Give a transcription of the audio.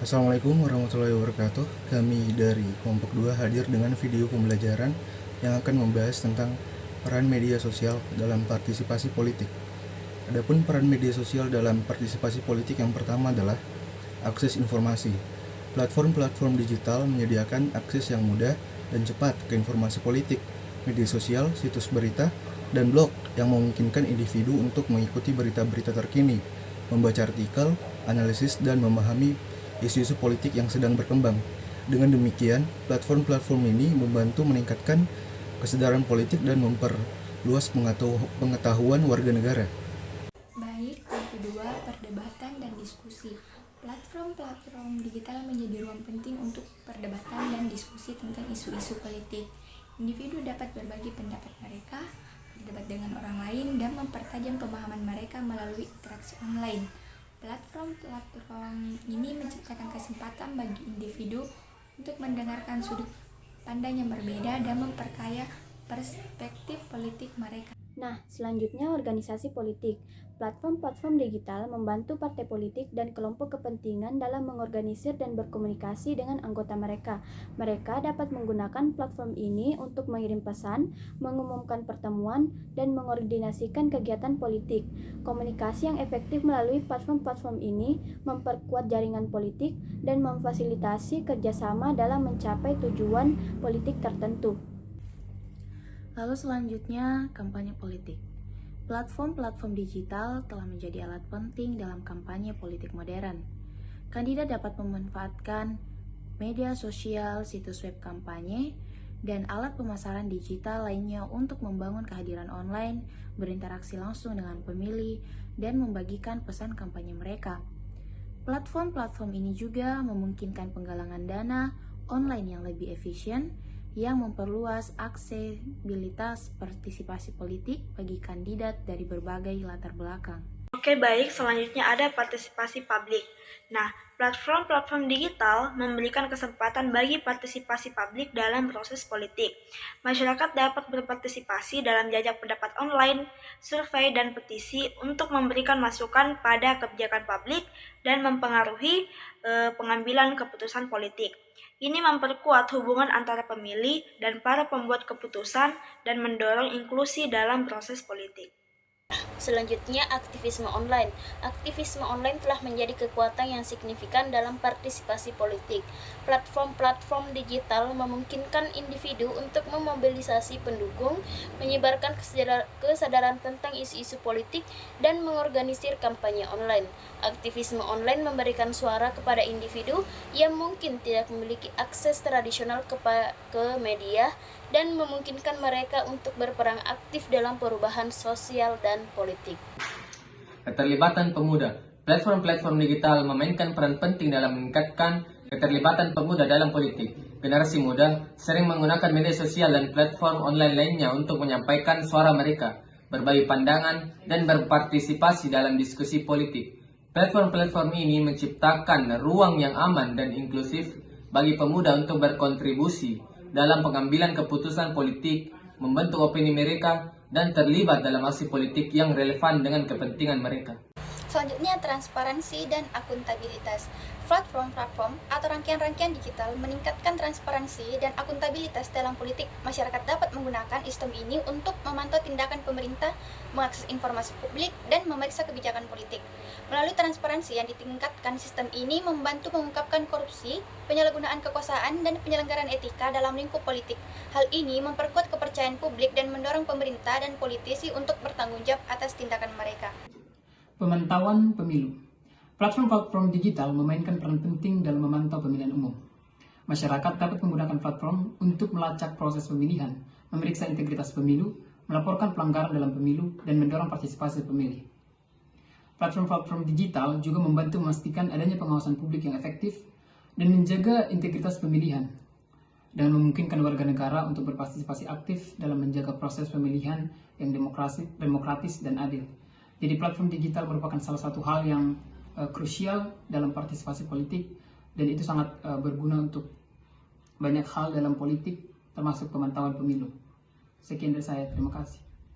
Assalamualaikum warahmatullahi wabarakatuh. Kami dari kelompok 2 hadir dengan video pembelajaran yang akan membahas tentang peran media sosial dalam partisipasi politik. Adapun peran media sosial dalam partisipasi politik yang pertama adalah akses informasi. Platform-platform digital menyediakan akses yang mudah dan cepat ke informasi politik. Media sosial, situs berita, dan blog yang memungkinkan individu untuk mengikuti berita-berita terkini, membaca artikel, analisis, dan memahami isu-isu politik yang sedang berkembang. Dengan demikian, platform-platform ini membantu meningkatkan kesadaran politik dan memperluas pengetahuan warga negara. Baik, yang kedua, perdebatan dan diskusi. Platform-platform digital menjadi ruang penting untuk perdebatan dan diskusi tentang isu-isu politik. Individu dapat berbagi pendapat mereka, berdebat dengan orang lain, dan mempertajam pemahaman mereka melalui interaksi online. Platform-platform ini menciptakan kesempatan bagi individu untuk mendengarkan sudut pandang yang berbeda dan memperkaya perspektif politik mereka. Nah, selanjutnya organisasi politik. Platform-platform digital membantu partai politik dan kelompok kepentingan dalam mengorganisir dan berkomunikasi dengan anggota mereka. Mereka dapat menggunakan platform ini untuk mengirim pesan, mengumumkan pertemuan, dan mengordinasikan kegiatan politik. Komunikasi yang efektif melalui platform-platform ini memperkuat jaringan politik dan memfasilitasi kerjasama dalam mencapai tujuan politik tertentu. Lalu selanjutnya, kampanye politik. Platform-platform digital telah menjadi alat penting dalam kampanye politik modern. Kandidat dapat memanfaatkan media sosial, situs web kampanye, dan alat pemasaran digital lainnya untuk membangun kehadiran online, berinteraksi langsung dengan pemilih, dan membagikan pesan kampanye mereka. Platform-platform ini juga memungkinkan penggalangan dana online yang lebih efisien, yang memperluas aksesibilitas partisipasi politik bagi kandidat dari berbagai latar belakang. Oke, baik, selanjutnya ada partisipasi publik. Nah, platform-platform digital memberikan kesempatan bagi partisipasi publik dalam proses politik. Masyarakat dapat berpartisipasi dalam jajak pendapat online, survei, dan petisi untuk memberikan masukan pada kebijakan publik dan mempengaruhi pengambilan keputusan politik. Ini memperkuat hubungan antara pemilih dan para pembuat keputusan dan mendorong inklusi dalam proses politik. Selanjutnya, aktivisme online. Aktivisme online telah menjadi kekuatan yang signifikan dalam partisipasi politik. Platform-platform digital memungkinkan individu untuk memobilisasi pendukung, menyebarkan kesadaran tentang isu-isu politik, dan mengorganisir kampanye online. Aktivisme online memberikan suara kepada individu yang mungkin tidak memiliki akses tradisional ke media dan memungkinkan mereka untuk berperan aktif dalam perubahan sosial dan politik. Keterlibatan pemuda. Platform-platform digital memainkan peran penting dalam meningkatkan keterlibatan pemuda dalam politik. Generasi muda sering menggunakan media sosial dan platform online lainnya untuk menyampaikan suara mereka, berbagi pandangan, dan berpartisipasi dalam diskusi politik. Platform-platform ini menciptakan ruang yang aman dan inklusif bagi pemuda untuk berkontribusi dalam pengambilan keputusan politik, membentuk opini mereka, dan terlibat dalam aksi politik yang relevan dengan kepentingan mereka. Selanjutnya, transparansi dan akuntabilitas. Platform-platform atau rangkaian-rangkaian digital meningkatkan transparansi dan akuntabilitas dalam politik. Masyarakat dapat menggunakan sistem ini untuk memantau tindakan pemerintah, mengakses informasi publik, dan memeriksa kebijakan politik. Melalui transparansi yang ditingkatkan, sistem ini membantu mengungkapkan korupsi, penyalahgunaan kekuasaan, dan penyelenggaraan etika dalam lingkup politik. Hal ini memperkuat kepercayaan publik dan mendorong pemerintah dan politisi untuk bertanggung jawab atas tindakan mereka. Pemantauan pemilu. Platform-platform digital memainkan peran penting dalam memantau pemilihan umum. Masyarakat dapat menggunakan platform untuk melacak proses pemilihan, memeriksa integritas pemilu, melaporkan pelanggaran dalam pemilu, dan mendorong partisipasi pemilih. Platform-platform digital juga membantu memastikan adanya pengawasan publik yang efektif dan menjaga integritas pemilihan, dan memungkinkan warga negara untuk berpartisipasi aktif dalam menjaga proses pemilihan yang demokratis dan adil. Jadi platform digital merupakan salah satu hal yang krusial dalam partisipasi politik, dan itu sangat berguna untuk banyak hal dalam politik, termasuk pemantauan pemilu. Sekian dari saya, terima kasih.